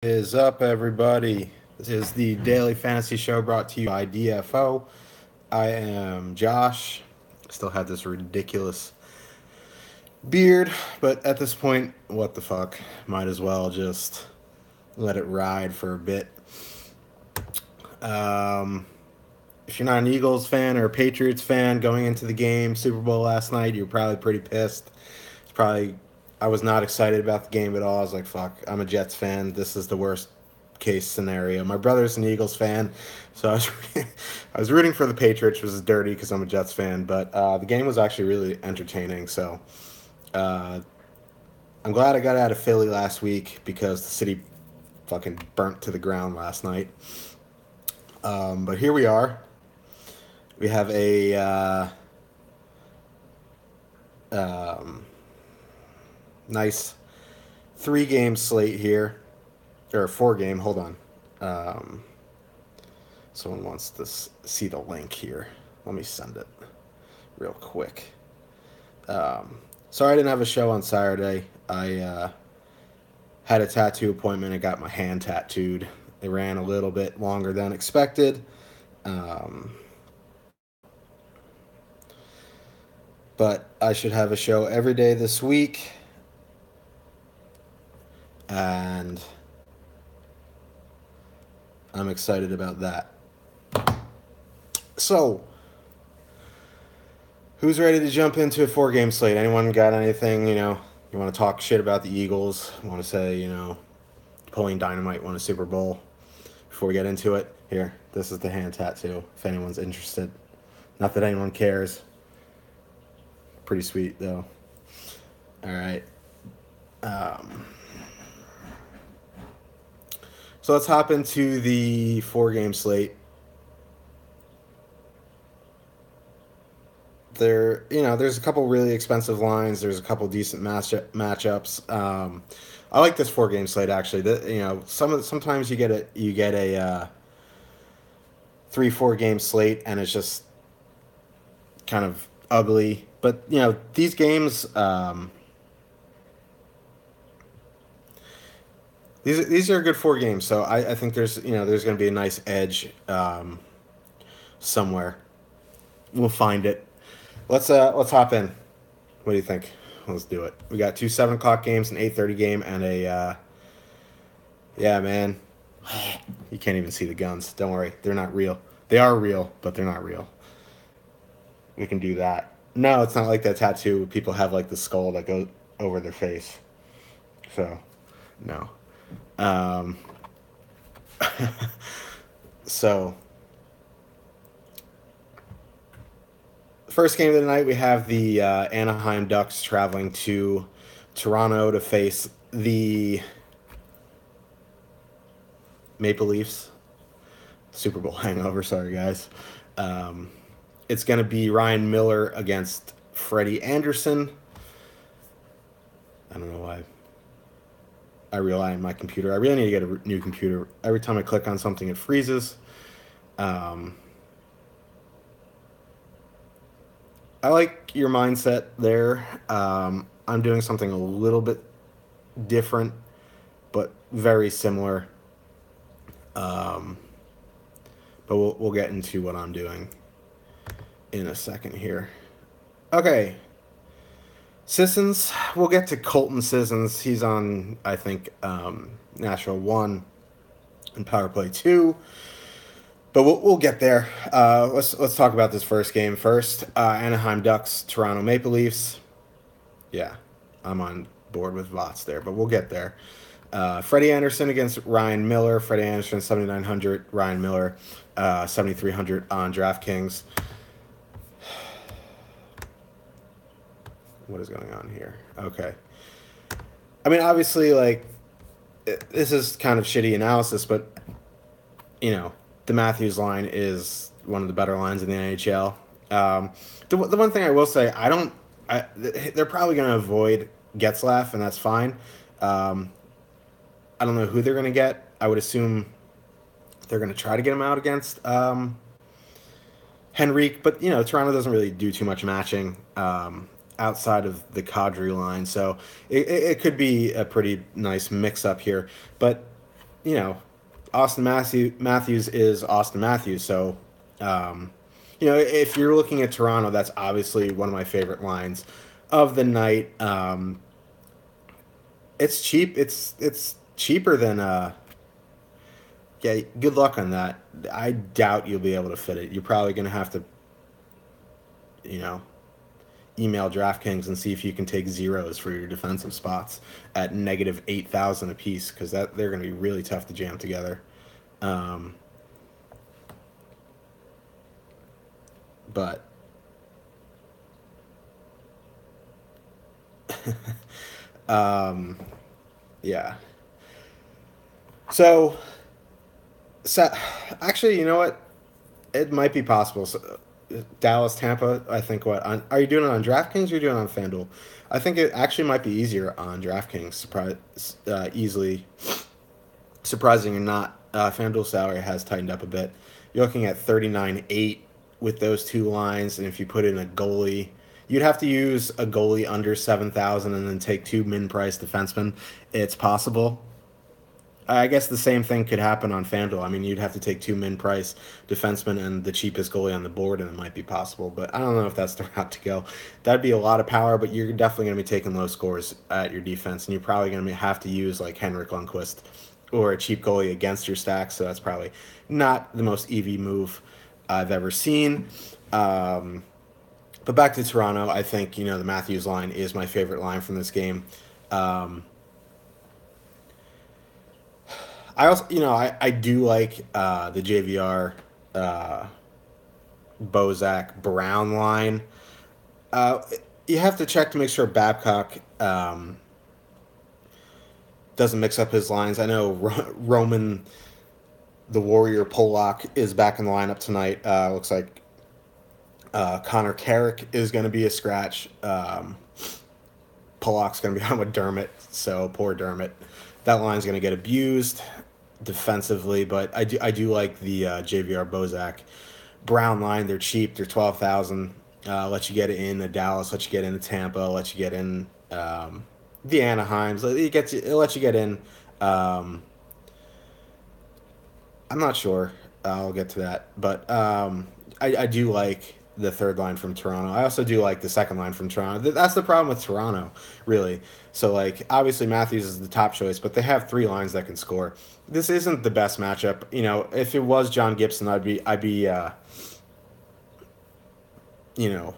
Is up, everybody? This is the Daily Fantasy Show brought to you by DFO. I am Josh. Still have this ridiculous beard, but at this point, what the fuck? Might as well just let it ride for a bit. Um, if you're not an Eagles fan or a Patriots fan going into the game, Super Bowl last night, you're probably pretty pissed. It's probably I was not excited about the game at all. I was like, fuck, I'm a Jets fan. This is the worst case scenario. My brother's an Eagles fan, so I was rooting for the Patriots, which is dirty because I'm a Jets fan. But the game was actually really entertaining. So uh, I'm glad I got out of Philly last week because the city fucking burnt to the ground last night. But here we are. We have a um, nice 3-game slate here, or 4-game. Hold on. Um, Someone wants to see the link here. Let me send it real quick. Sorry I didn't have a show on Saturday. I had a tattoo appointment and got my hand tattooed. It ran a little bit longer than expected. Um, but I should have a show every day this week. And I'm excited about that. So, who's ready to jump into a 4-game slate? Anyone got anything, you want to talk shit about the Eagles? Want to say, Napoleon Dynamite won a Super Bowl? Before we get into it, here, this is the hand tattoo, if anyone's interested. Not that anyone cares. Pretty sweet, though. All right. So let's hop into the 4-game slate. There's a couple really expensive lines. There's a couple decent matchups. I like this 4-game slate actually. Sometimes you get a 3-4 game slate and it's just kind of ugly. But these games, these are good 4 games. So I think there's going to be a nice edge somewhere. We'll find it. Let's hop in. What do you think? Let's do it. We got 2 7 o'clock games, an 8:30 game, and a yeah, man. You can't even see the guns. Don't worry, they're not real. They are real, but they're not real. We can do that. No, it's not like that tattoo. People have like the skull that goes over their face. So, no. Um, so, first game of the night, we have the Anaheim Ducks traveling to Toronto to face the Maple Leafs. Super Bowl hangover, sorry guys. It's going to be Ryan Miller against Freddie Anderson. I don't know why I rely on my computer. I really need to get a new computer. Every time I click on something, it freezes. I like your mindset there. I'm doing something a little bit different, but very similar. But we'll get into what I'm doing in a second here. Okay. Sissons, we'll get to Colton Sissons. He's on, I think, Nashville 1 and Power Play 2. But we'll get there. Let's talk about this first game first. Anaheim Ducks, Toronto Maple Leafs. Yeah, I'm on board with Vots there, but we'll get there. Freddie Anderson against Ryan Miller. Freddie Anderson 7,900. Ryan Miller 7,300 on DraftKings. What is going on here? Okay. I mean, obviously, like, this is kind of shitty analysis, but, the Matthews line is one of the better lines in the NHL. The one thing I will say, they're probably going to avoid Getzlaf, and that's fine. I don't know who they're going to get. I would assume they're going to try to get him out against Henrique, but, Toronto doesn't really do too much matching outside of the Kadri line, so it could be a pretty nice mix-up here. But you know, Matthews is Austin Matthews. So, um, if you're looking at Toronto, that's obviously one of my favorite lines of the night. It's cheap. It's cheaper than yeah. Good luck on that. I doubt you'll be able to fit it. You're probably gonna have to, you know, email DraftKings and see if you can take zeros for your defensive spots at negative 8,000 apiece because that they're gonna be really tough to jam together. Um, but um, yeah. So, so actually, you know what? It might be possible. So, Dallas, Tampa. I think what are you doing it on DraftKings or are you doing it on FanDuel? I think it actually might be easier on DraftKings. Easily surprising or not, FanDuel salary has tightened up a bit. You're looking at 39.8 with those two lines, and if you put in a goalie, you'd have to use a goalie under 7,000 and then take two min price defensemen. It's possible. I guess the same thing could happen on FanDuel. I mean, you'd have to take two min price defensemen and the cheapest goalie on the board, and it might be possible. But I don't know if that's the route to go. That'd be a lot of power, but you're definitely going to be taking low scores at your defense, and you're probably going to have to use like Henrik Lundqvist or a cheap goalie against your stack. So that's probably not the most EV move I've ever seen. But back to Toronto, I think the Matthews line is my favorite line from this game. Um, I also, I do like the JVR uh, Bozak Brown line. Uh, you have to check to make sure Babcock doesn't mix up his lines. I know Roman the Warrior Polak is back in the lineup tonight. Looks like Connor Carrick is going to be a scratch. Polak's going to be on with Dermott, so poor Dermott. That line's going to get abused defensively, but I do like the JVR Bozak Brown line. They're cheap. They're 12,000. Let you get in the Dallas. Let you get into Tampa. Let you get in the Anaheims. It lets you get in. Um, I'm not sure. I'll get to that, but I do like the third line from Toronto. I also do like the second line from Toronto. That's the problem with Toronto, really. So like obviously Matthews is the top choice, but they have three lines that can score. This isn't the best matchup. If it was John Gibson, I'd be you know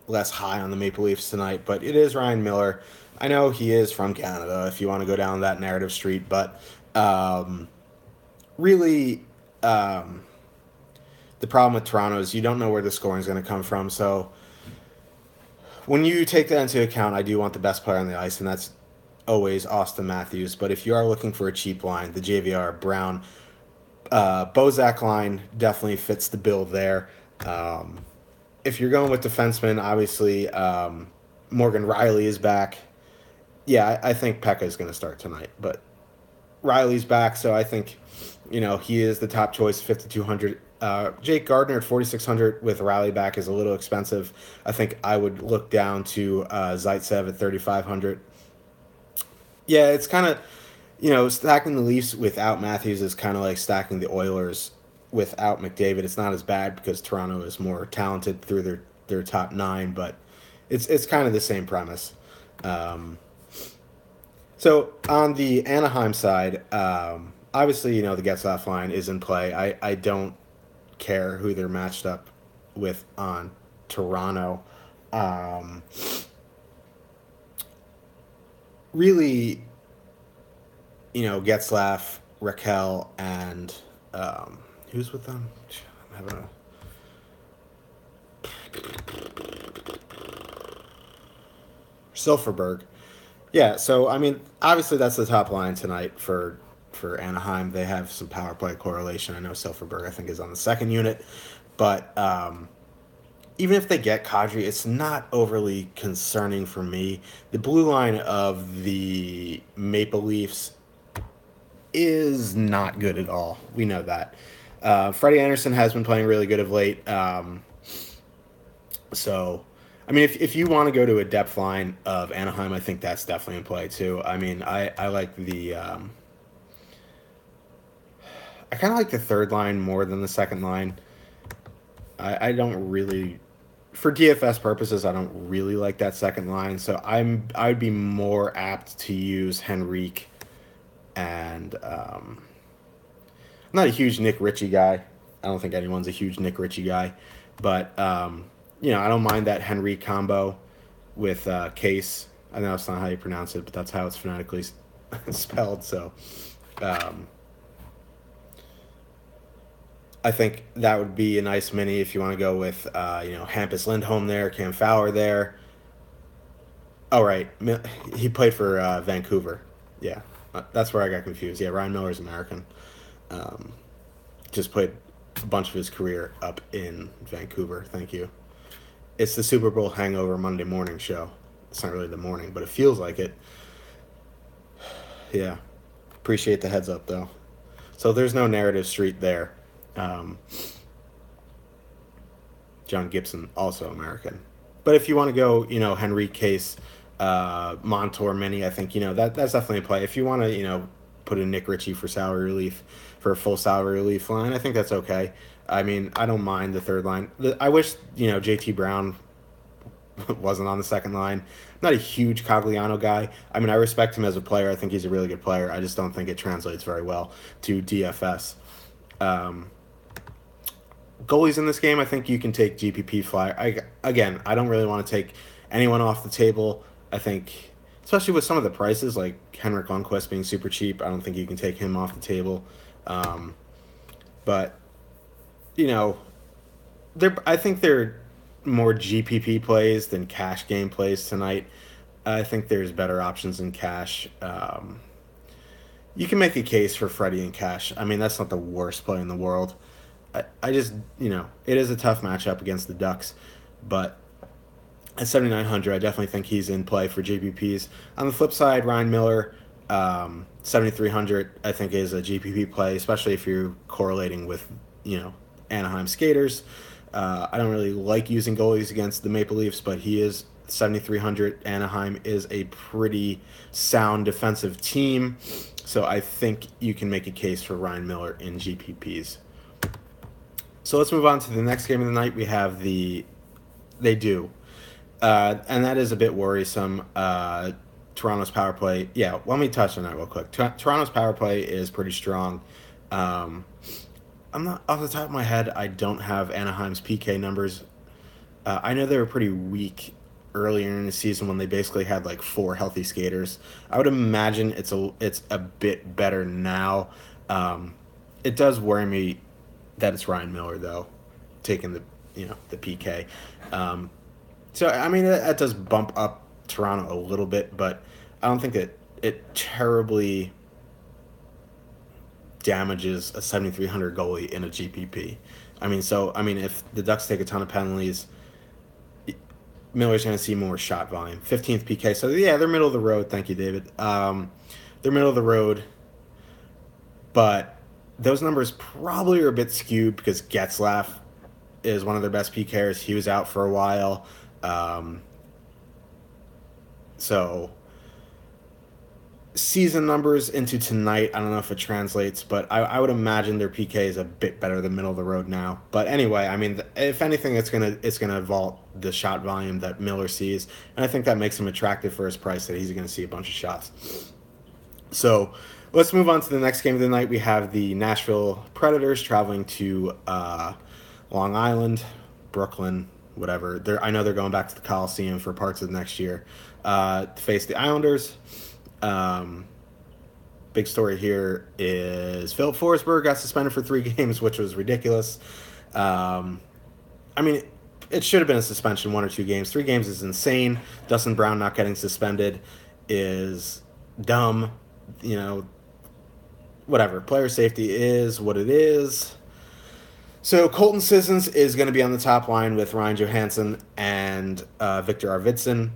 less high on the Maple Leafs tonight. But it is Ryan Miller. I know he is from Canada. If you want to go down that narrative street, but really. The problem with Toronto is you don't know where the scoring is going to come from. So when you take that into account, I do want the best player on the ice, and that's always Austin Matthews. But if you are looking for a cheap line, the JVR Brown Bozak line definitely fits the bill there. If you're going with defensemen, obviously Morgan Riley is back. Yeah, I think Pekka is going to start tonight, but Riley's back, so I think he is the top choice, 5,200. Jake Gardner at 4,600 with Riley back is a little expensive. I think I would look down to Zaitsev at 3,500. Yeah, it's kind of stacking the Leafs without Matthews is kind of like stacking the Oilers without McDavid. It's not as bad because Toronto is more talented through their top nine, but it's kind of the same premise. So on the Anaheim side, obviously the Getzlaf line is in play. I don't care who they're matched up with on Toronto. Really, Getzlaf, Raquel, and who's with them? I'm having a Silverberg. Yeah, so I mean, obviously that's the top line tonight for Anaheim. They have some power play correlation. I know Silverberg I think is on the second unit, but even if they get Kadri, it's not overly concerning for me. The blue line of the Maple Leafs is not good at all. We know that. Freddie Anderson has been playing really good of late. So, I mean, if you want to go to a depth line of Anaheim, I think that's definitely in play too. I mean, I like the I kind of like the third line more than the second line. I don't really, for DFS purposes, I don't really like that second line. So I'd be more apt to use Henrique and I'm not a huge Nick Ritchie guy. I don't think anyone's a huge Nick Ritchie guy, but I don't mind that Henrique combo with Case. I know it's not how you pronounce it, but that's how it's phonetically spelled. So um, I think that would be a nice mini if you want to go with Hampus Lindholm there, Cam Fowler there. Oh right, he played for Vancouver. Yeah, that's where I got confused. Yeah, Ryan Miller's American. Um, just played a bunch of his career up in Vancouver. Thank you. It's the Super Bowl hangover Monday morning show. It's not really the morning, but it feels like it. Yeah. Appreciate the heads up, though. So there's no narrative street there. Um, John Gibson, also American. But if you want to go, Henry Case, Montour Mini, I think, that's definitely a play. If you want to, put in Nick Ritchie for salary relief, for a full salary relief line, I think that's okay. I mean, I don't mind the third line. I wish, JT Brown wasn't on the second line. I'm not a huge Cogliano guy. I mean, I respect him as a player. I think he's a really good player. I just don't think it translates very well to DFS. Um, Goalies in this game, I think you can take GPP flyer. I don't really want to take anyone off the table. I think, especially with some of the prices, like Henrik Lundqvist being super cheap, I don't think you can take him off the table. But I think they're more GPP plays than cash game plays tonight. I think there's better options in cash. You can make a case for Freddie in cash. I mean, that's not the worst play in the world. I just, it is a tough matchup against the Ducks, but at 7,900, I definitely think he's in play for GPPs. On the flip side, Ryan Miller, 7,300, I think is a GPP play, especially if you're correlating with, Anaheim skaters. I don't really like using goalies against the Maple Leafs, but he is 7,300. Anaheim is a pretty sound defensive team, so I think you can make a case for Ryan Miller in GPPs. So let's move on to the next game of the night. We have they do. And that is a bit worrisome. Toronto's power play. Yeah, let me touch on that real quick. Toronto's power play is pretty strong. I'm not, off the top of my head, I don't have Anaheim's PK numbers. I know they were pretty weak earlier in the season when they basically had like 4 healthy skaters. I would imagine it's a bit better now. It does worry me that it's Ryan Miller, though, taking the PK. So, I mean, that does bump up Toronto a little bit, but I don't think it terribly damages a 7,300 goalie in a GPP. I mean, if the Ducks take a ton of penalties, Miller's going to see more shot volume. 15th PK. So, yeah, they're middle of the road. Thank you, David. They're middle of the road, but those numbers probably are a bit skewed because Getzlaf is one of their best PKers. He was out for a while. So season numbers into tonight, I don't know if it translates, but I would imagine their PK is a bit better than middle of the road now. But anyway, I mean, if anything, it's gonna vault the shot volume that Miller sees, and I think that makes him attractive for his price that he's going to see a bunch of shots. So let's move on to the next game of the night. We have the Nashville Predators traveling to Long Island, Brooklyn, whatever. I know they're going back to the Coliseum for parts of next year to face the Islanders. Big story here is Philip Forsberg got suspended for 3 games, which was ridiculous. I mean, it should have been a suspension, 1 or 2 games. 3 games is insane. Dustin Brown not getting suspended is dumb. Whatever. Player safety is what it is. So Colton Sissons is going to be on the top line with Ryan Johansson and Victor Arvidsson.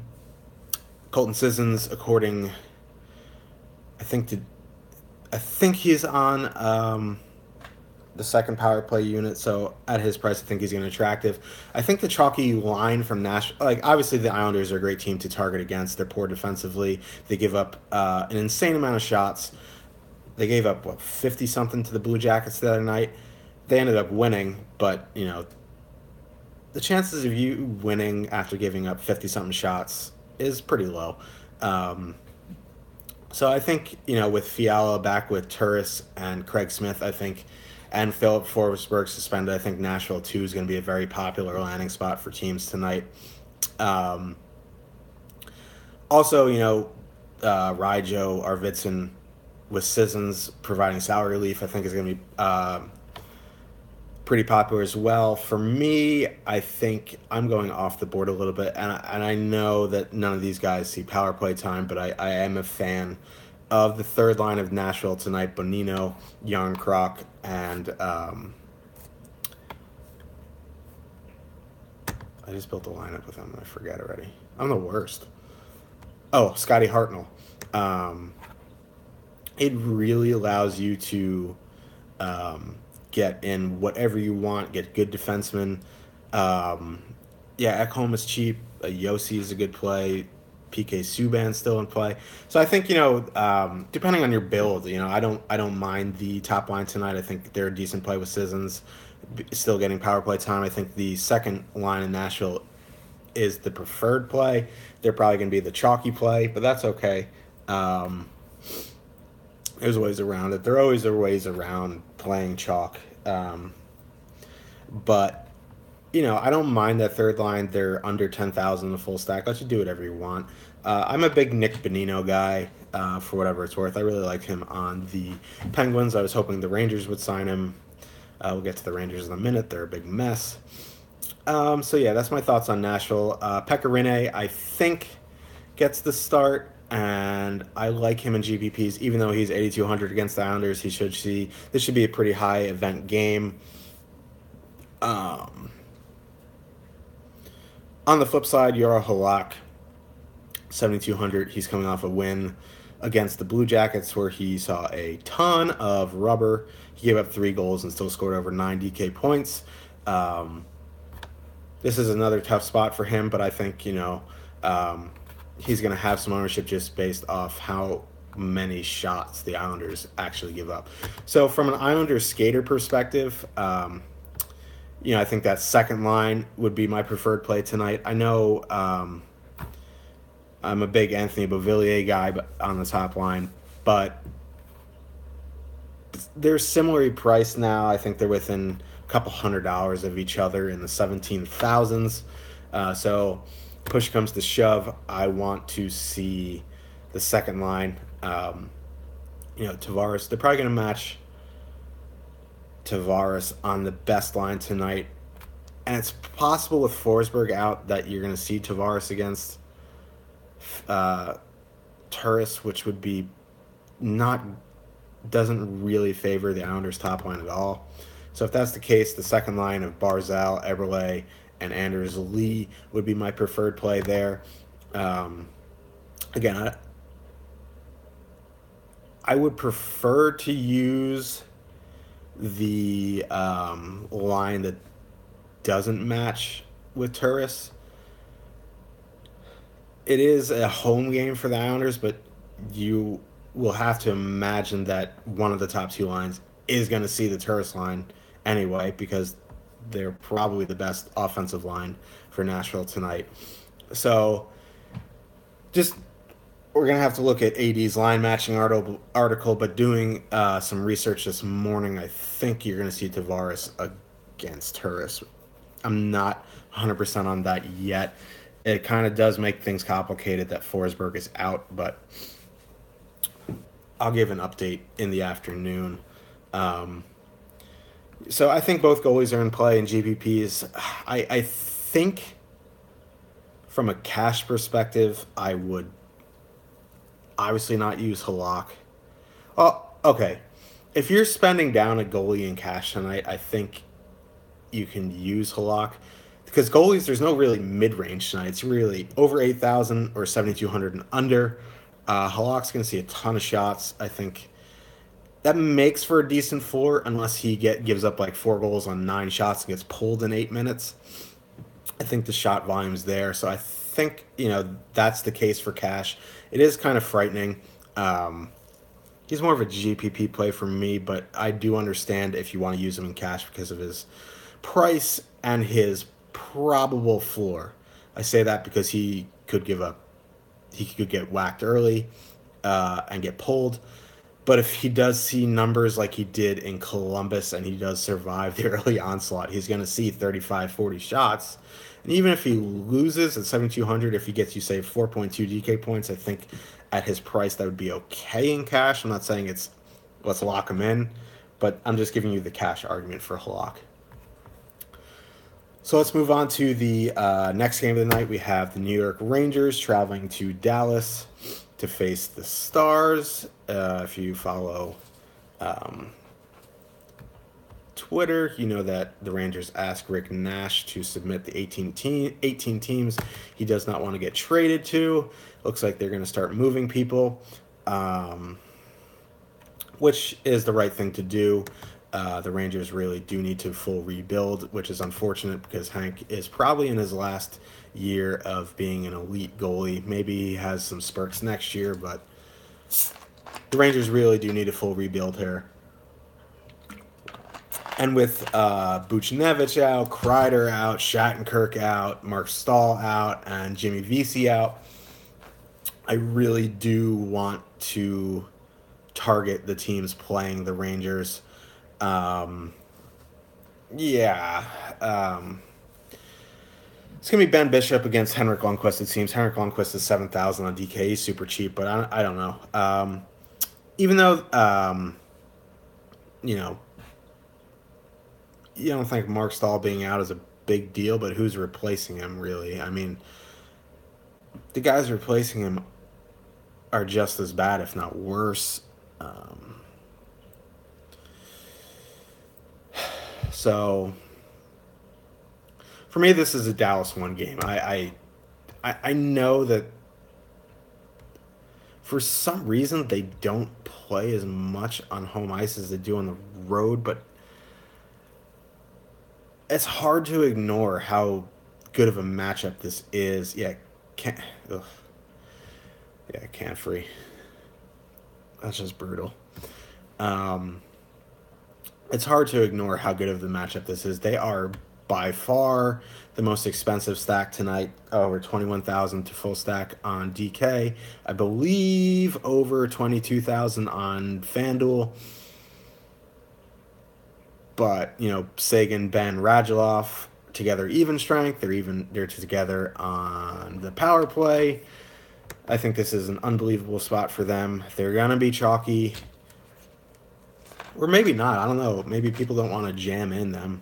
Colton Sissons, according, I think he's on the second power play unit. So at his price, I think he's going to be attractive. I think the chalky line from Nashville, like obviously the Islanders are a great team to target against. They're poor defensively. They give up an insane amount of shots. They gave up, what, 50 something to the Blue Jackets the other night. They ended up winning, but, the chances of you winning after giving up 50 something shots is pretty low. Um, so I think, with Fiala back with Turris and Craig Smith, I think, and Philip Forsberg suspended, I think Nashville 2 is going to be a very popular landing spot for teams tonight. Um, Also, Ryjo, Arvidsson with Sissons providing salary relief, I think is going to be pretty popular as well. For me, I think I'm going off the board a little bit, and I know that none of these guys see power play time, but I am a fan of the third line of Nashville tonight: Bonino, Yarncroc, and I just built a lineup with them. I forget already. I'm the worst. Oh, Scotty Hartnell. Um, it really allows you to get in whatever you want, get good defensemen. Um, yeah, Ekholm is cheap. Yossi is a good play. PK Subban still in play. So I think depending on your build, I don't mind the top line tonight. I think they're a decent play with Sissons, still getting power play time. I think the second line in Nashville is the preferred play. They're probably going to be the chalky play, but that's okay. Um, there's ways around it. There always are ways around playing chalk. But I don't mind that third line. They're under 10,000 the full stack. Let you do whatever you want. I'm a big Nick Bonino guy for whatever it's worth. I really like him on the Penguins. I was hoping the Rangers would sign him. We'll get to the Rangers in a minute. They're a big mess. So yeah, that's my thoughts on Nashville. Pekka Rinne, I think, gets the start, and I like him in GPPs. Even though he's 8,200 against the Islanders, this should be a pretty high event game. On the flip side, Yara Halak, 7,200. He's coming off a win against the Blue Jackets where he saw a ton of rubber. He gave up 3 goals and still scored over 9 DK points. This is another tough spot for him, but I think, he's going to have some ownership just based off how many shots the Islanders actually give up. So from an Islanders skater perspective, I think that second line would be my preferred play tonight. I know I'm a big Anthony Beauvillier guy on the top line, but they're similarly priced now. I think they're within a couple $100 of each other in the 17,000s. So push comes to shove, I want to see the second line. Tavares, they're probably going to match Tavares on the best line tonight. And it's possible with Forsberg out that you're going to see Tavares against Turris, which would be doesn't really favor the Islanders' top line at all. So if that's the case, the second line of Barzal, Eberle, and Anders Lee would be my preferred play there. Again, I would prefer to use the line that doesn't match with Turris. It is a home game for the Islanders, but you will have to imagine that one of the top 2 lines is going to see the Turris line anyway, because they're probably the best offensive line for Nashville tonight. So we're going to have to look at AD's line matching article, but doing some research this morning, I think you're going to see Tavares against Turris. I'm not 100% on that yet. It kind of does make things complicated that Forsberg is out, but I'll give an update in the afternoon. So I think both goalies are in play in GPPs. I think from a cash perspective, I would obviously not use Halak. Oh, okay. If you're spending down a goalie in cash tonight, I think you can use Halak. Because goalies, there's no really mid-range tonight. It's really over 8,000 or 7,200 and under. Halak's going to see a ton of shots. I think that makes for a decent floor unless he gives up like 4 goals on 9 shots and gets pulled in 8 minutes. I think the shot volume's there. So I think, that's the case for cash. It is kind of frightening. He's more of a GPP play for me, but I do understand if you want to use him in cash because of his price and his probable floor. I say that because he could get whacked early and get pulled. But if he does see numbers like he did in Columbus and he does survive the early onslaught, he's going to see 35, 40 shots. And even if he loses at 7,200, if he gets you, say, 4.2 DK points, I think at his price that would be okay in cash. I'm not saying it's let's lock him in, but I'm just giving you the cash argument for a lock. So let's move on to the next game of the night. We have the New York Rangers traveling to Dallas to face the Stars. If you follow Twitter, you know that the Rangers asked Rick Nash to submit the 18 teams he does not want to get traded to. Looks like they're going to start moving people, which is the right thing to do. The Rangers really do need to full rebuild, which is unfortunate because Hank is probably in his last year of being an elite goalie. Maybe he has some spurts next year, but the Rangers really do need a full rebuild here. And with Buchnevich out, Kreider out, Shattenkirk out, Mark Stahl out, and Jimmy Vesey out, I really do want to target the teams playing the Rangers. Yeah. It's going to be Ben Bishop against Henrik Lundqvist, it seems. Henrik Lundqvist is 7,000 on DK. He's super cheap, but I don't know. Even though, you know, you don't think Mark Stahl being out is a big deal, but who's replacing him, really? I mean, the guys replacing him are just as bad, if not worse. So, for me, this is a Dallas 1 game. I know that for some reason they don't play as much on home ice as they do on the road, but it's hard to ignore how good of a matchup this is. Yeah, can't free. That's just brutal. It's hard to ignore how good of the matchup this is. They are by far the most expensive stack tonight. Over 21,000 to full stack on DK. I believe over 22,000 on FanDuel. But, you know, Sagan, Ben, Radulov together even strength. They're together on the power play. I think this is an unbelievable spot for them. They're gonna be chalky. Or maybe not. I don't know. Maybe people don't want to jam in them.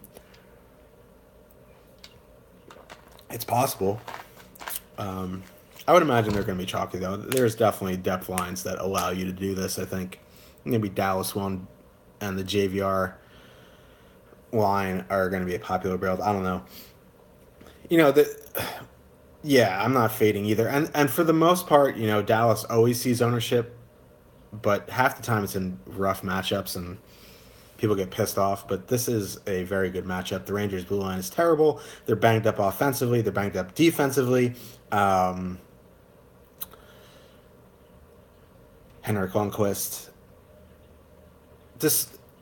It's possible. I would imagine they're going to be chalky, though. There's definitely depth lines that allow you to do this, I think. Maybe Dallas 1 and the JVR line are going to be a popular build. I don't know. You know, yeah, I'm not fading either. And for the most part, you know, Dallas always sees ownership, but half the time it's in rough matchups and people get pissed off. But this is a very good matchup. The Rangers' blue line is terrible. They're banged up offensively. They're banged up defensively. Henrik Lundqvist.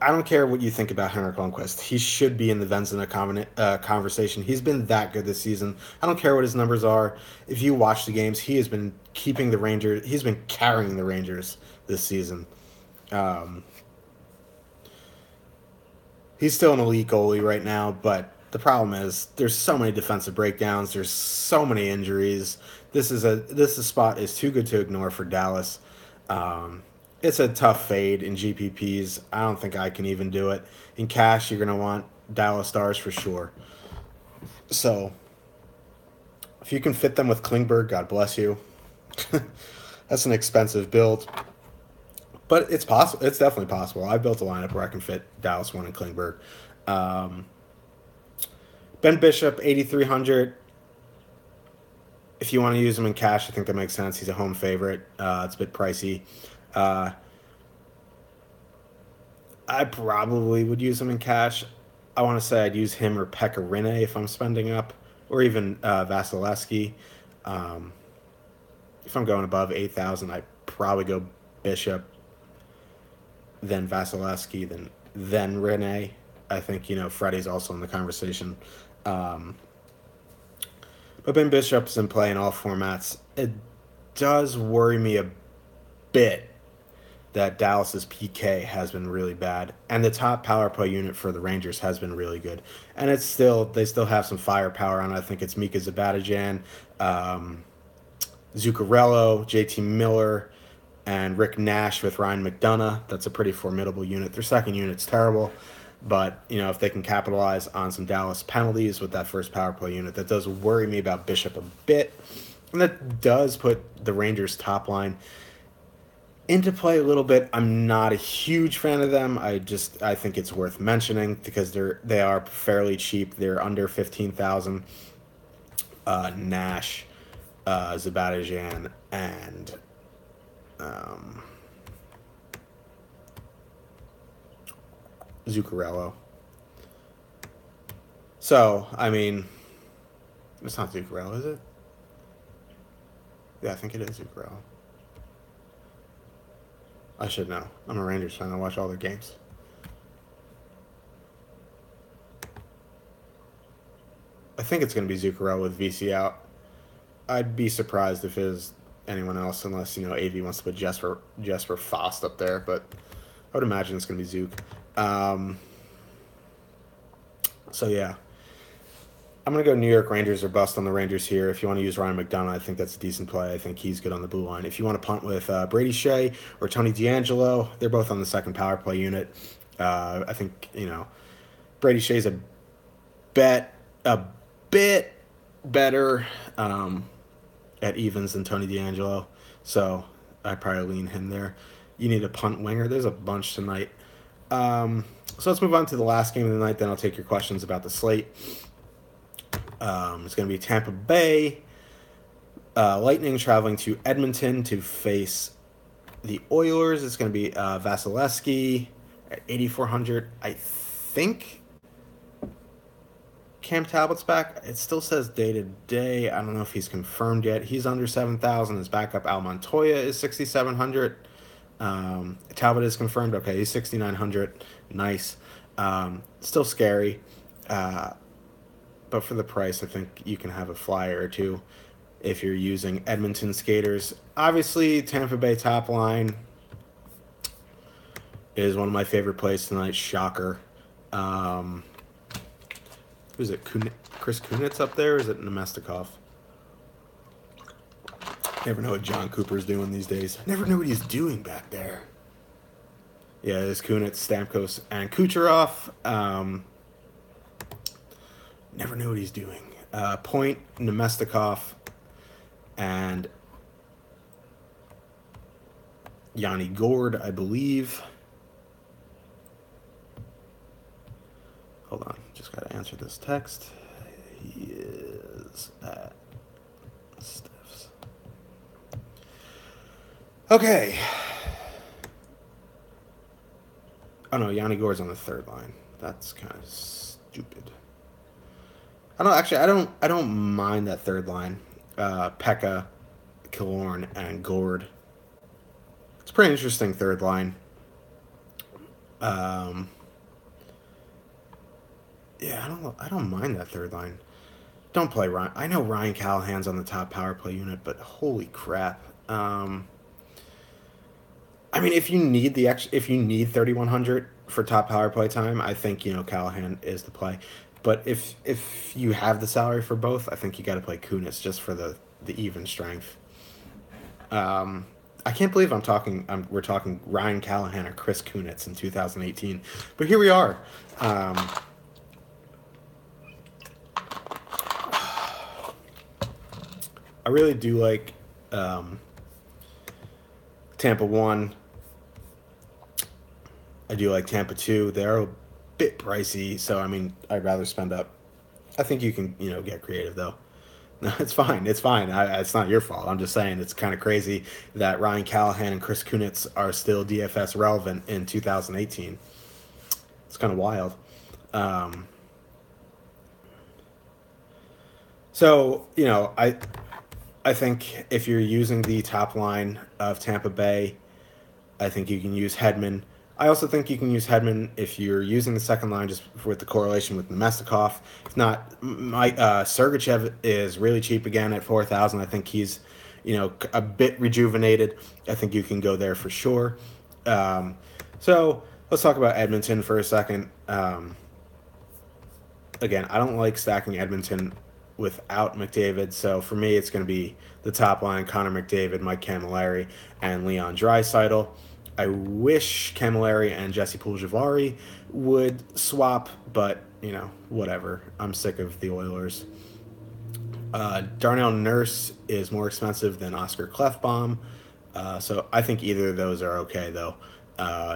I don't care what you think about Henrik Lundqvist. He should be in the Vezina conversation. He's been that good this season. I don't care what his numbers are. If you watch the games, he has been keeping the Rangers. He's been carrying the Rangers this season. He's still an elite goalie right now, but the problem is there's so many defensive breakdowns. There's so many injuries. This spot is too good to ignore for Dallas. It's a tough fade in GPPs. I don't think I can even do it. In cash, you're going to want Dallas Stars for sure. So, if you can fit them with Klingberg, God bless you. That's an expensive build. But it's possible. It's definitely possible. I built a lineup where I can fit Dallas 1 and Klingberg. Ben Bishop, 8,300. If you want to use him in cash, I think that makes sense. He's a home favorite. It's a bit pricey. I probably would use him in cash. I want to say I'd use him or Pekka Rinne if I'm spending up, or even Vasilevsky. If I'm going above 8,000, I'd probably go Bishop. then Vasilevsky, then Rene. I think Freddie's also in the conversation. Um, but Ben Bishop's in play in all formats. It does worry me a bit that Dallas's PK has been really bad, and the top power play unit for the Rangers has been really good. And they still have some firepower on it. I think it's Mika Zibanejad, Zuccarello, JT Miller, and Rick Nash with Ryan McDonough. That's a pretty formidable unit. Their second unit's terrible, but if they can capitalize on some Dallas penalties with that first power play unit, that does worry me about Bishop a bit, and that does put the Rangers' top line into play a little bit. I'm not a huge fan of them. I think it's worth mentioning because they are fairly cheap. They're under 15,000. Nash, Zibanejad, and Zuccarello. So, I mean, it's not Zuccarello, is it? Yeah, I think it is Zuccarello. I should know. I'm a Rangers fan. I watch all their games. I think it's going to be Zuccarello with VC out. I'd be surprised if it is anyone else, unless AV wants to put Jesper Fast up there. But I would imagine it's going to be Zook. So yeah, I'm going to go New York Rangers or bust on the Rangers here. If you want to use Ryan McDonough, I think that's a decent play. I think he's good on the blue line. If you want to punt with Brady Shea or Tony DeAngelo, they're both on the second power play unit. I think, Brady Shea's a bit better at evens than Tony DeAngelo, so I'd probably lean him there. You need a punt winger. There's a bunch tonight. So let's move on to the last game of the night, then I'll take your questions about the slate. It's going to be Tampa Bay Lightning traveling to Edmonton to face the Oilers. It's going to be Vasilevsky at 8,400. I think Cam Talbot's back. It still says day-to-day. I don't know if he's confirmed yet. He's under 7,000. His backup, Al Montoya, is 6,700. Talbot is confirmed. Okay, he's 6,900. Nice. Still scary. But for the price, I think you can have a flyer or two if you're using Edmonton skaters. Obviously, Tampa Bay top line is one of my favorite plays tonight. Shocker. Who's it? Chris Kunitz up there? Or is it Nemestikov? Never know what John Cooper's doing these days. Never know what he's doing back there. Yeah, there's Kunitz, Stamkos, and Kucherov. Never know what he's doing. Point, Nemestikov, and Yanni Gourde, I believe. Hold on, just got to answer this text. He is at Stiffs. Okay. Oh no, Yanni Gourde's on the third line. That's kind of stupid. I don't mind that third line. Pekka, Killorn, and Gourde. It's a pretty interesting third line. Yeah, I don't mind that third line. Don't play Ryan. I know Ryan Callahan's on the top power play unit, but holy crap. I mean, if you need 3,100 for top power play time, I think Callahan is the play. But if you have the salary for both, I think you got to play Kunitz just for the even strength. I can't believe we're talking Ryan Callahan or Chris Kunitz in 2018, but here we are. I really do like Tampa 1. I do like Tampa 2. They're a bit pricey, so I mean, I'd rather spend up. I think you can, get creative though. No, it's fine. It's fine. It's not your fault. I'm just saying it's kind of crazy that Ryan Callahan and Chris Kunitz are still DFS relevant in 2018. It's kind of wild. So, I think if you're using the top line of Tampa Bay, I think you can use Hedman, I also think you can use Hedman if you're using the second line just with the correlation with Nemestikov. If not, Sergachev is really cheap again at 4,000. I think he's, a bit rejuvenated. I think you can go there for sure. So let's talk about Edmonton for a second. Again, I don't like stacking Edmonton without McDavid. So for me, it's going to be the top line: Connor McDavid, Mike Camilleri, and Leon Draisaitl. I wish Camilleri and Jesse Puljujarvi would swap, but whatever. I'm sick of the Oilers. Darnell Nurse is more expensive than Oscar Clefbaum, so I think either of those are okay though.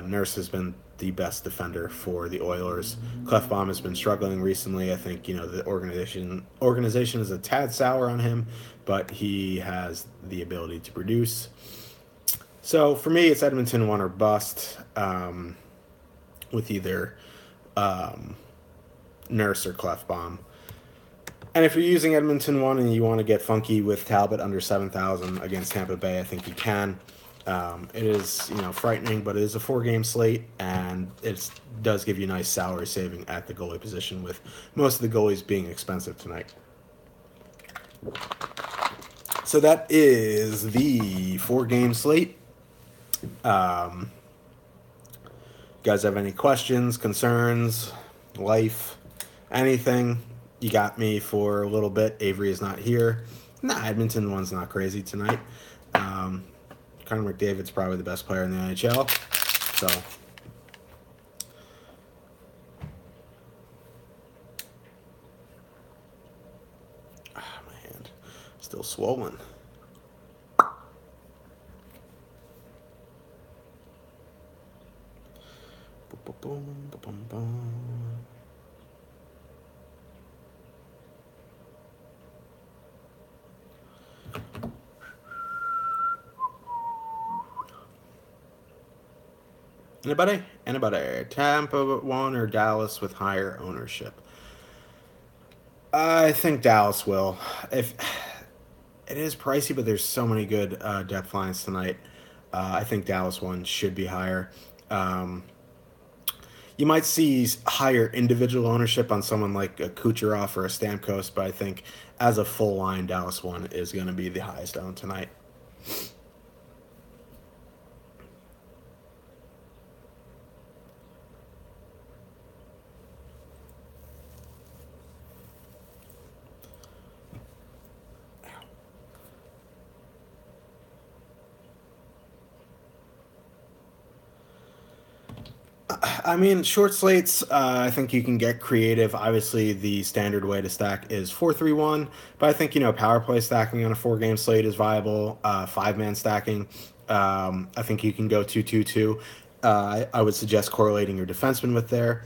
Nurse has been the best defender for the Oilers. Clefbaum has been struggling recently. I think the organization is a tad sour on him, but he has the ability to produce. So for me, it's Edmonton one or bust, with either Nurse or Clefbaum. And if you're using Edmonton one and you want to get funky with Talbot under 7,000 against Tampa Bay, I think you can. It is frightening, but it is a 4-game slate, and it does give you nice salary saving at the goalie position, with most of the goalies being expensive tonight. So that is the 4-game slate. You guys have any questions, concerns, life, anything? You got me for a little bit. Avery is not here. Edmonton one's not crazy tonight. Connor McDavid's probably the best player in the NHL. So, my hand still swollen. Boom, boom, boom, boom. Anybody? Tampa one or Dallas with higher ownership? I think Dallas will. If it is pricey, but there's so many good depth lines tonight. I think Dallas one should be higher. You might see higher individual ownership on someone like a Kucherov or a Stamkos, but I think as a full line, Dallas one is going to be the highest owned tonight. I mean, short slates, I think you can get creative. Obviously, the standard way to stack is 4-3-1, but I think, power play stacking on a 4-game slate is viable. 5-man stacking, I think you can go 2-2-2. I would suggest correlating your defenseman with there.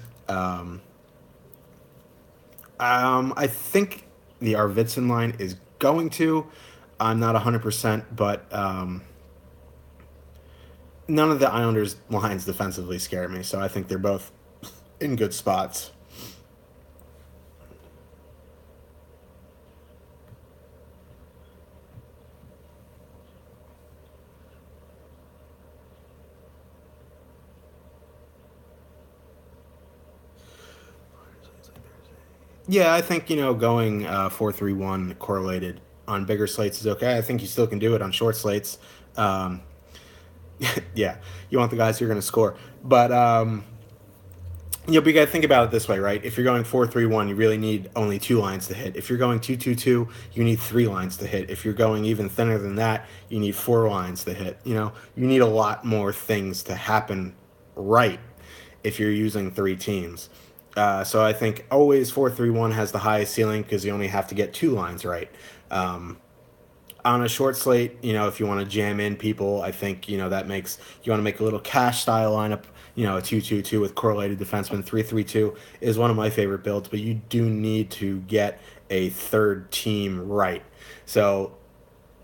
I think the Arvidsson line is going to. I'm not 100%, but none of the Islanders' lines defensively scare me, so I think they're both in good spots. Yeah, I think going 4-3-1 correlated on bigger slates is okay. I think you still can do it on short slates. Um, yeah, you want the guys who are going to score, but but you got to think about it this way, right? If you're going 4-3-1, you really need only 2 lines to hit. If you're going 2-2-2, you need 3 lines to hit. If you're going even thinner than that, you need 4 lines to hit. You need a lot more things to happen right if you're using 3 teams. So I think always 4-3-1 has the highest ceiling because you only have to get 2 lines right. On a short slate, if you want to jam in people, I think, that makes, you want to make a little cash style lineup, a 2-2-2 with correlated defenseman. 3-3-2 is one of my favorite builds, but you do need to get a third team right. So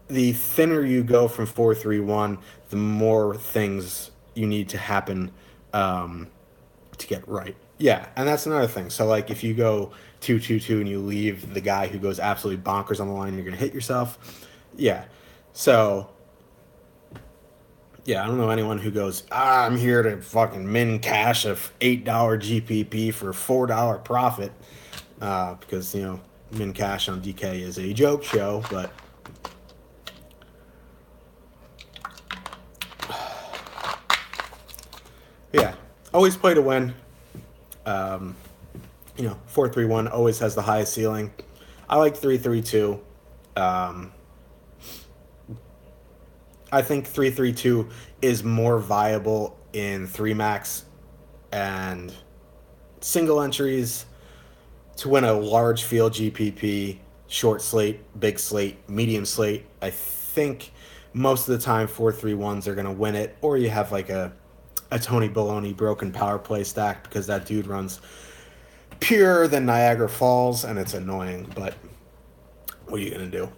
the thinner you go from 4-3-1, the more things you need to happen to get right. Yeah, and that's another thing. So, like, if you go 2-2-2 and you leave the guy who goes absolutely bonkers on the line, you're going to hit yourself. Yeah. So, Yeah, I don't know anyone who goes, I'm here to fucking min cash a $8 GPP for $4 profit. Because, min cash on DK is a joke show, but yeah, always play to win. 4-3-1 always has the highest ceiling. I like 3-3-2. I think 3-3-2 is more viable in 3 max and single entries to win a large field GPP, short slate, big slate, medium slate. I think most of the time 4-3-1s are going to win it, or you have like a Tony Baloney broken power play stack because that dude runs purer than Niagara Falls, and it's annoying, but what are you going to do?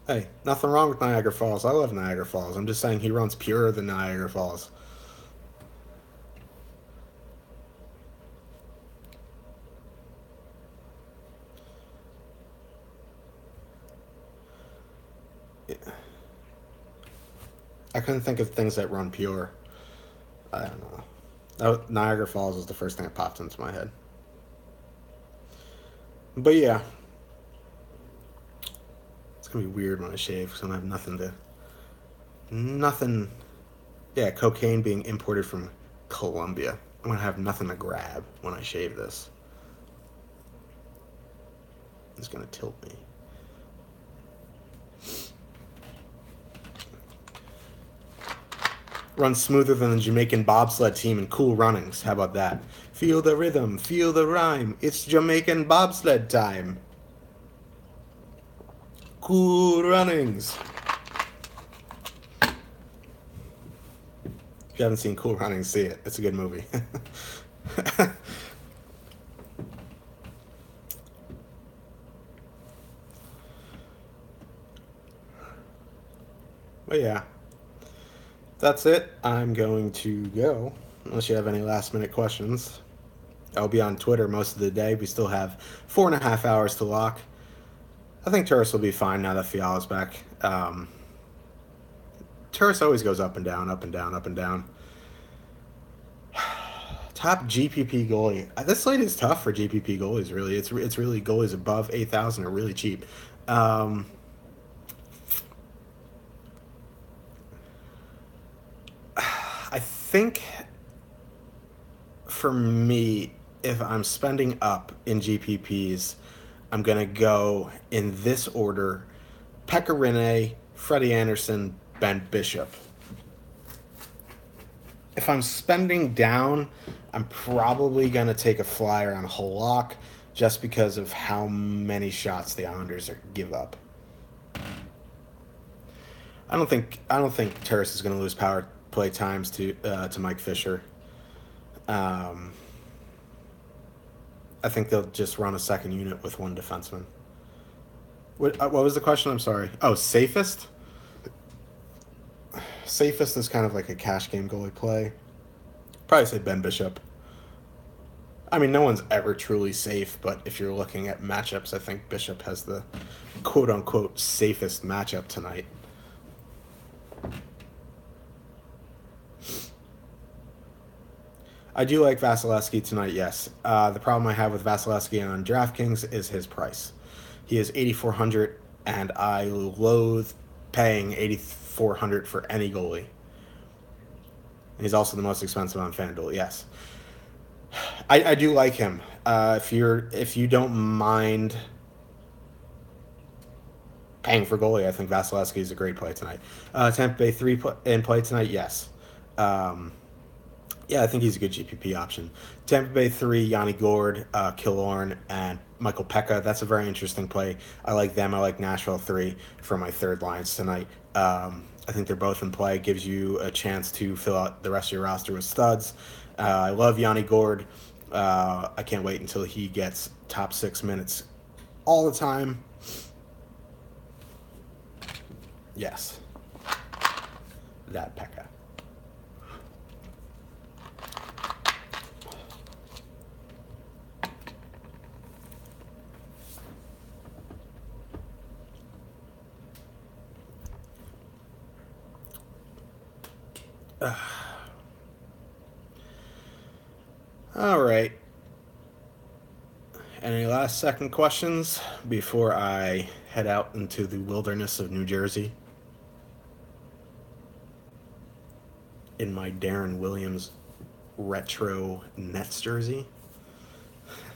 Hey, nothing wrong with Niagara Falls. I love Niagara Falls. I'm just saying he runs purer than Niagara Falls. I couldn't think of things that run pure. I don't know. Niagara Falls is the first thing that popped into my head. But yeah, it's gonna be weird when I shave because I'm gonna have nothing. Yeah, cocaine being imported from Colombia. I'm gonna have nothing to grab when I shave this. It's gonna tilt me. Runs smoother than the Jamaican bobsled team in Cool Runnings. How about that? Feel the rhythm, feel the rhyme. It's Jamaican bobsled time. Cool Runnings. If you haven't seen Cool Runnings, see it. It's a good movie. But yeah, that's it. I'm going to go. Unless you have any last minute questions. I'll be on Twitter most of the day. We still have 4.5 hours to lock. I think Turris will be fine now that Fiala's back. Turris always goes up and down, up and down, up and down. Top GPP goalie. This slate is tough for GPP goalies. Really, it's really goalies above 8,000 are really cheap. I think for me, if I'm spending up in GPPs, I'm gonna go in this order: Pekka Rinne, Freddie Anderson, Ben Bishop. If I'm spending down, I'm probably going to take a flyer on Halak just because of how many shots the Islanders give up. I don't think Turris is going to lose power play times to Mike Fisher. I think they'll just run a second unit with one defenseman. What was the question? I'm sorry. Oh, safest? Safest is kind of like a cash game goalie play. Probably say Ben Bishop. I mean, no one's ever truly safe, but if you're looking at matchups, I think Bishop has the quote-unquote safest matchup tonight. I do like Vasilevsky tonight, yes. The problem I have with Vasilevsky on DraftKings is his price. He is $8,400, and I loathe paying $8,400 for any goalie. He's also the most expensive on FanDuel, yes. I do like him. If you don't mind paying for goalie, I think Vasilevsky is a great play tonight. Tampa Bay 3 in play tonight, yes. Yeah, I think he's a good GPP option. Tampa Bay 3, Yanni Gourde, Killorn, and Michael Pekka. That's a very interesting play. I like them. I like Nashville 3 for my third lines tonight. I think they're both in play. It gives you a chance to fill out the rest of your roster with studs. I love Yanni Gourde. I can't wait until he gets top 6 minutes all the time. Yes. That Pekka. All right. Any last second questions before I head out into the wilderness of New Jersey in my Darren Williams retro Nets jersey?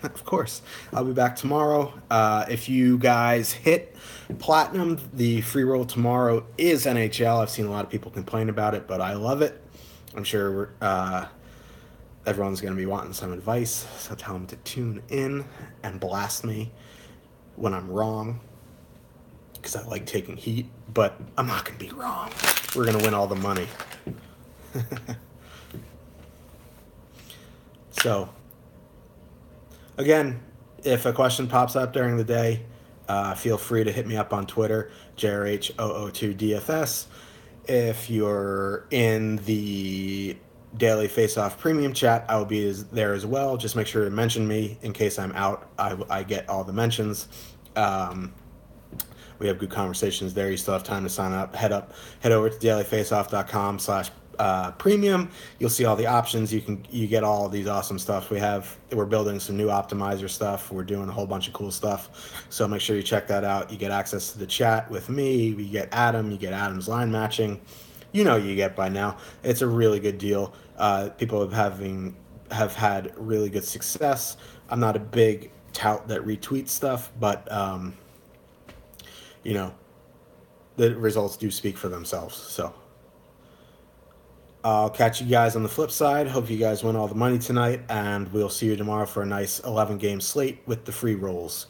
Of course. I'll be back tomorrow. If you guys hit platinum, the free roll tomorrow is NHL. I've seen a lot of people complain about it, but I love it. I'm sure everyone's going to be wanting some advice, so tell them to tune in and blast me when I'm wrong, because I like taking heat, but I'm not going to be wrong. We're going to win all the money. So, again, if a question pops up during the day, feel free to hit me up on Twitter, JRH002DFS. If you're in the Daily Face-Off Premium chat, I will be there as well. Just make sure to mention me in case I'm out. I get all the mentions. We have good conversations there. You still have time to sign up. Head over to dailyfaceoff.com/premium. You'll see all the options. You get all these awesome stuff. We're building some new optimizer stuff. We're doing a whole bunch of cool stuff. So make sure you check that out. You get access to the chat with me. You get Adam. You get Adam's line matching. You get by now. It's a really good deal. People have had really good success. I'm not a big tout that retweets stuff, but the results do speak for themselves. So I'll catch you guys on the flip side. Hope you guys win all the money tonight, and we'll see you tomorrow for a nice 11-game slate with the free rolls.